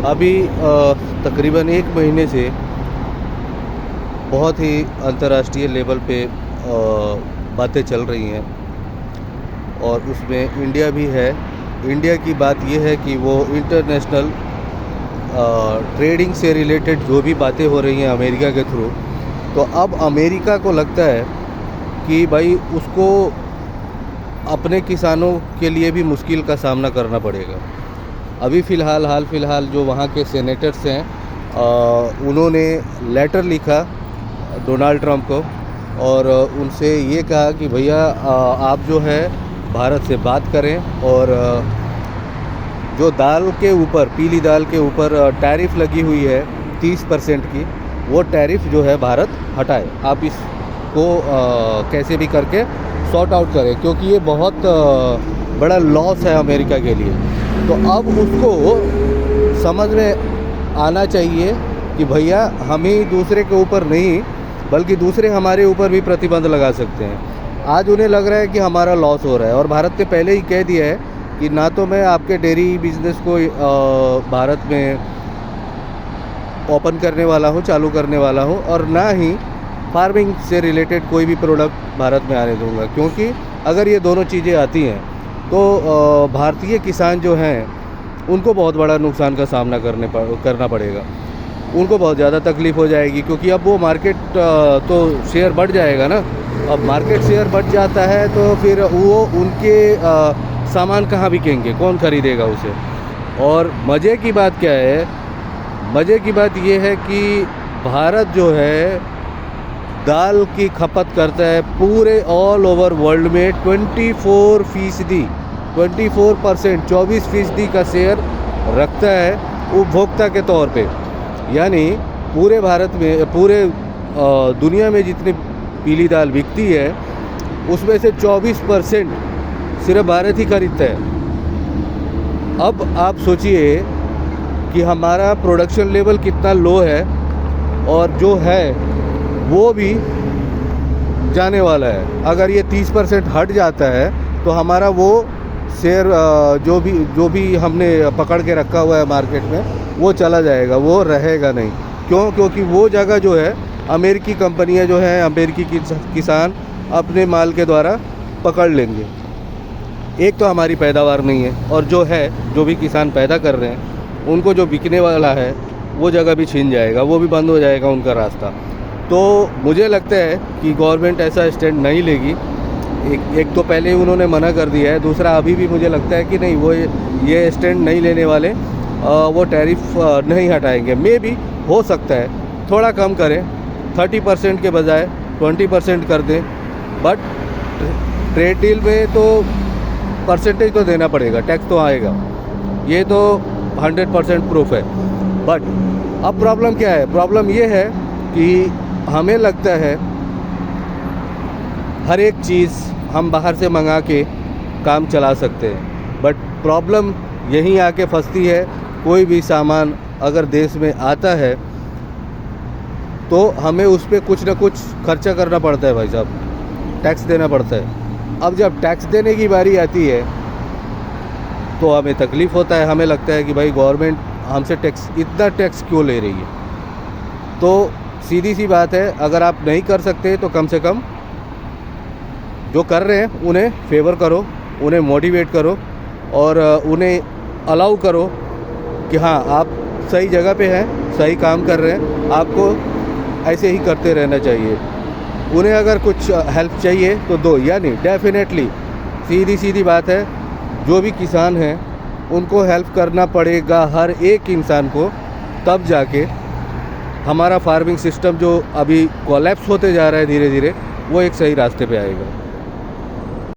अभी तकरीबन 1 महीने से बहुत ही अंतर्राष्ट्रीय लेवल पे बातें चल रही हैं और उसमें इंडिया भी है। इंडिया की बात यह है कि वो इंटरनेशनल ट्रेडिंग से रिलेटेड जो भी बातें हो रही हैं अमेरिका के थ्रू, तो अब अमेरिका को लगता है कि भाई उसको अपने किसानों के लिए भी मुश्किल का सामना करना पड़ेगा। अभी हाल फिलहाल जो वहाँ के सेनेटर्स हैं उन्होंने लेटर लिखा डोनाल्ड ट्रंप को और उनसे ये कहा कि भैया आप जो है भारत से बात करें और जो दाल के ऊपर, पीली दाल के ऊपर टैरिफ लगी हुई है 30% की, वो टैरिफ जो है भारत हटाए। आप इसको कैसे भी करके सॉर्ट आउट करें, क्योंकि ये बहुत बड़ा लॉस है अमेरिका के लिए। तो अब उसको समझ में आना चाहिए कि भैया हम ही दूसरे के ऊपर नहीं बल्कि दूसरे हमारे ऊपर भी प्रतिबंध लगा सकते हैं। आज उन्हें लग रहा है कि हमारा लॉस हो रहा है और भारत ने पहले ही कह दिया है कि ना तो मैं आपके डेयरी बिजनेस को भारत में ओपन करने वाला हूँ, चालू करने वाला हूँ, और ना ही फार्मिंग से रिलेटेड कोई भी प्रोडक्ट भारत में आने दूंगा। क्योंकि अगर ये दोनों चीज़ें आती हैं तो भारतीय किसान जो हैं उनको बहुत बड़ा नुकसान का सामना करना पड़ेगा। उनको बहुत ज़्यादा तकलीफ़ हो जाएगी, क्योंकि अब वो मार्केट तो शेयर बढ़ जाएगा ना। अब मार्केट शेयर बढ़ जाता है तो फिर वो उनके सामान कहाँ बिकेंगे, कौन ख़रीदेगा उसे। और मज़े की बात क्या है, मज़े की बात ये है कि भारत जो है दाल की खपत करता है पूरे ऑल ओवर वर्ल्ड में 24%, 24% का शेयर रखता है उपभोक्ता के तौर पे। यानी पूरे भारत में, पूरे दुनिया में जितनी पीली दाल बिकती है उसमें से 24% सिर्फ भारत ही खरीदता है। अब आप सोचिए कि हमारा प्रोडक्शन लेवल कितना लो है और जो है वो भी जाने वाला है। अगर ये 30% हट जाता है तो हमारा वो शेयर जो भी हमने पकड़ के रखा हुआ है मार्केट में वो चला जाएगा, वो रहेगा नहीं। क्यों? क्योंकि वो जगह जो है अमेरिकी कंपनियां जो हैं, अमेरिकी किसान अपने माल के द्वारा पकड़ लेंगे। एक तो हमारी पैदावार नहीं है और जो भी किसान पैदा कर रहे हैं उनको जो बिकने वाला है वो जगह भी छीन जाएगा, वो भी बंद हो जाएगा उनका रास्ता। तो मुझे लगता है कि गवर्नमेंट ऐसा स्टैंड नहीं लेगी। एक तो पहले ही उन्होंने मना कर दिया है, दूसरा अभी भी मुझे लगता है कि नहीं, वो ये स्टैंड नहीं लेने वाले, वो टैरिफ नहीं हटाएंगे। मे भी हो सकता है थोड़ा कम करें, 30% के बजाय 20% कर दें, बट ट्रेड डील में तो परसेंटेज तो देना पड़ेगा, टैक्स तो आएगा, ये तो 100% प्रूफ है। बट अब प्रॉब्लम क्या है? प्रॉब्लम ये है कि हमें लगता है हर एक चीज़ हम बाहर से मंगा के काम चला सकते हैं, बट प्रॉब्लम यहीं आके फंसती है। कोई भी सामान अगर देश में आता है तो हमें उस पर कुछ ना कुछ खर्चा करना पड़ता है भाई साहब, टैक्स देना पड़ता है। अब जब टैक्स देने की बारी आती है तो हमें तकलीफ़ होता है, हमें लगता है कि भाई गवर्नमेंट हमसे इतना टैक्स क्यों ले रही है। तो सीधी सी बात है, अगर आप नहीं कर सकते तो कम से कम जो कर रहे हैं उन्हें फेवर करो, उन्हें मोटिवेट करो और उन्हें अलाउ करो कि हाँ आप सही जगह पे हैं, सही काम कर रहे हैं, आपको ऐसे ही करते रहना चाहिए। उन्हें अगर कुछ हेल्प चाहिए तो दो, यानी डेफिनेटली सीधी बात है, जो भी किसान हैं उनको हेल्प करना पड़ेगा, हर एक इंसान को, तब जाके हमारा फार्मिंग सिस्टम जो अभी कोलैप्स होते जा रहा है धीरे धीरे, वो एक सही रास्ते पे आएगा।